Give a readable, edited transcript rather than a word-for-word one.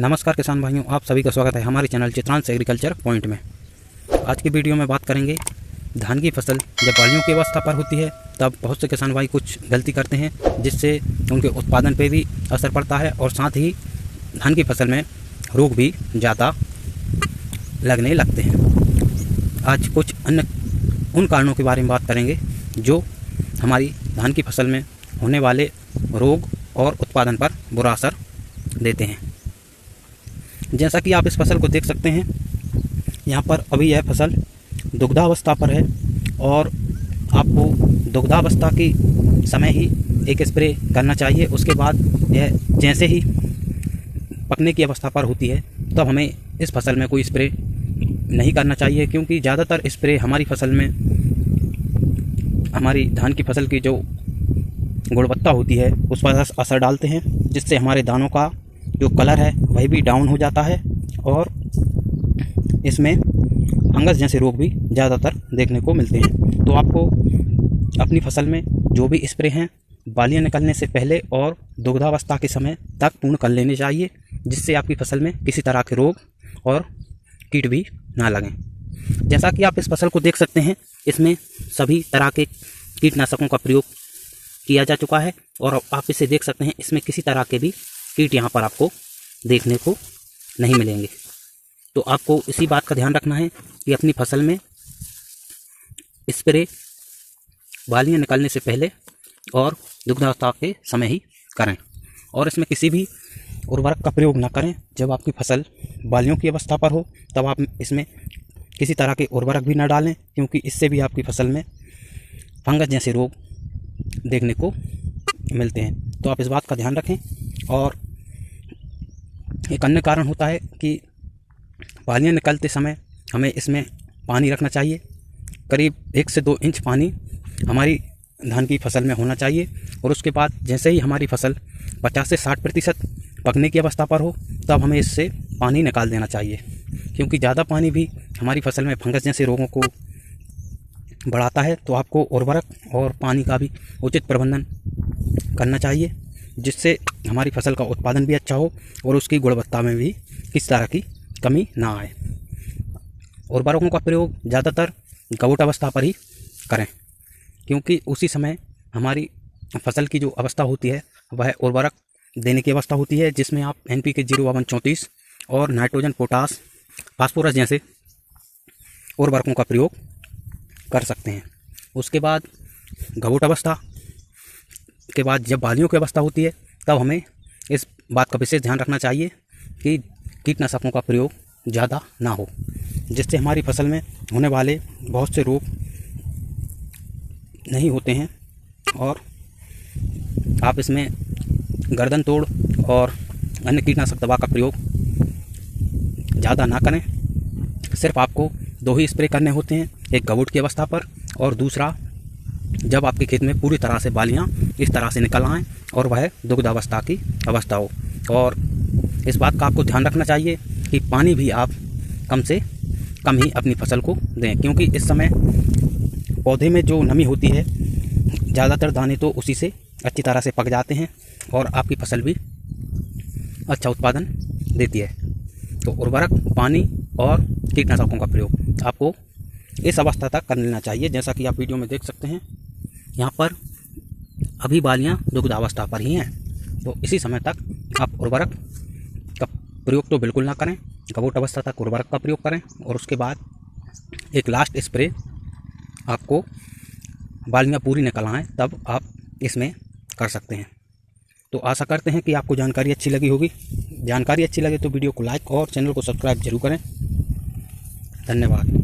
नमस्कार किसान भाइयों, आप सभी का स्वागत है हमारे चैनल चित्रांश एग्रीकल्चर पॉइंट में। आज की वीडियो में बात करेंगे धान की फसल जब बालियों की अवस्था पर होती है तब बहुत से किसान भाई कुछ गलती करते हैं जिससे उनके उत्पादन पे भी असर पड़ता है और साथ ही धान की फसल में रोग भी ज़्यादा लगने लगते हैं। आज कुछ अन्य उन कारणों के बारे में बात करेंगे जो हमारी धान की फसल में होने वाले रोग और उत्पादन पर बुरा असर देते हैं। जैसा कि आप इस फसल को देख सकते हैं, यहाँ पर अभी यह फसल दुग्धावस्था पर है और आपको दुग्धावस्था के समय ही एक स्प्रे करना चाहिए। उसके बाद यह जैसे ही पकने की अवस्था पर होती है तब हमें इस फसल में कोई स्प्रे नहीं करना चाहिए, क्योंकि ज़्यादातर स्प्रे हमारी फसल में हमारी धान की फसल की जो गुणवत्ता होती है उस पर असर डालते हैं, जिससे हमारे दानों का जो कलर है वह भी डाउन हो जाता है और इसमें फंगस जैसे रोग भी ज़्यादातर देखने को मिलते हैं। तो आपको अपनी फसल में जो भी स्प्रे हैं बालियाँ निकलने से पहले और दुग्धावस्था के समय तक पूर्ण कर लेने चाहिए, जिससे आपकी फसल में किसी तरह के रोग और कीट भी ना लगें। जैसा कि आप इस फसल को देख सकते हैं, इसमें सभी तरह के कीटनाशकों का प्रयोग किया जा चुका है और आप इसे देख सकते हैं, इसमें किसी तरह के भी कीट यहाँ पर आपको देखने को नहीं मिलेंगे। तो आपको इसी बात का ध्यान रखना है कि अपनी फसल में स्प्रे बालियाँ निकलने से पहले और दुग्धावस्था के समय ही करें और इसमें किसी भी उर्वरक का प्रयोग ना करें। जब आपकी फसल बालियों की अवस्था पर हो तब आप इसमें किसी तरह के उर्वरक भी ना डालें, क्योंकि इससे भी आपकी फसल में फंगस जैसे रोग देखने को मिलते हैं। तो आप इस बात का ध्यान रखें। और एक अन्य कारण होता है कि बालियाँ निकलते समय हमें इसमें पानी रखना चाहिए। करीब 1 से 2 इंच पानी हमारी धान की फसल में होना चाहिए और उसके बाद जैसे ही हमारी फसल 50 से 60% पकने की अवस्था पर हो तब हमें इससे पानी निकाल देना चाहिए, क्योंकि ज़्यादा पानी भी हमारी फसल में फंगस जैसे रोगों को बढ़ाता है। तो आपको उर्वरक और पानी का भी उचित प्रबंधन करना चाहिए, जिससे हमारी फसल का उत्पादन भी अच्छा हो और उसकी गुणवत्ता में भी किसी तरह की कमी ना आए। उर्वरकों का प्रयोग ज़्यादातर गवट अवस्था पर ही करें, क्योंकि उसी समय हमारी फसल की जो अवस्था होती है वह उर्वरक देने की अवस्था होती है, जिसमें आप NPK 05234 और नाइट्रोजन, पोटास, फास्फोरस जैसे उर्वरकों का प्रयोग कर सकते हैं। उसके बाद गवट अवस्था के बाद जब बालियों की अवस्था होती है तब हमें इस बात का विशेष ध्यान रखना चाहिए कि कीटनाशकों का प्रयोग ज़्यादा ना हो, जिससे हमारी फसल में होने वाले बहुत से रोग नहीं होते हैं। और आप इसमें गर्दन तोड़ और अन्य कीटनाशक दवा का प्रयोग ज़्यादा ना करें। सिर्फ आपको 2 ही स्प्रे करने होते हैं, एक गवट की अवस्था पर और दूसरा जब आपके खेत में पूरी तरह से बालियाँ इस तरह से निकल आएँ और वह दुग्धावस्था की अवस्था हो। और इस बात का आपको ध्यान रखना चाहिए कि पानी भी आप कम से कम ही अपनी फसल को दें, क्योंकि इस समय पौधे में जो नमी होती है ज़्यादातर दाने तो उसी से अच्छी तरह से पक जाते हैं और आपकी फसल भी अच्छा उत्पादन देती है। तो उर्वरक, पानी और कीटनाशकों का प्रयोग आपको इस अवस्था तक कर लेना चाहिए। जैसा कि आप वीडियो में देख सकते हैं, यहाँ पर अभी बालियाँ दुग्धावस्था पर ही हैं, तो इसी समय तक आप उर्वरक का प्रयोग तो बिल्कुल ना करें। गवट अवस्था तक उर्वरक का प्रयोग करें और उसके बाद एक लास्ट स्प्रे आपको बालियाँ पूरी निकल आएँ तब आप इसमें कर सकते हैं। तो आशा करते हैं कि आपको जानकारी अच्छी लगी होगी। जानकारी अच्छी लगे तो वीडियो को लाइक और चैनल को सब्सक्राइब जरूर करें। धन्यवाद।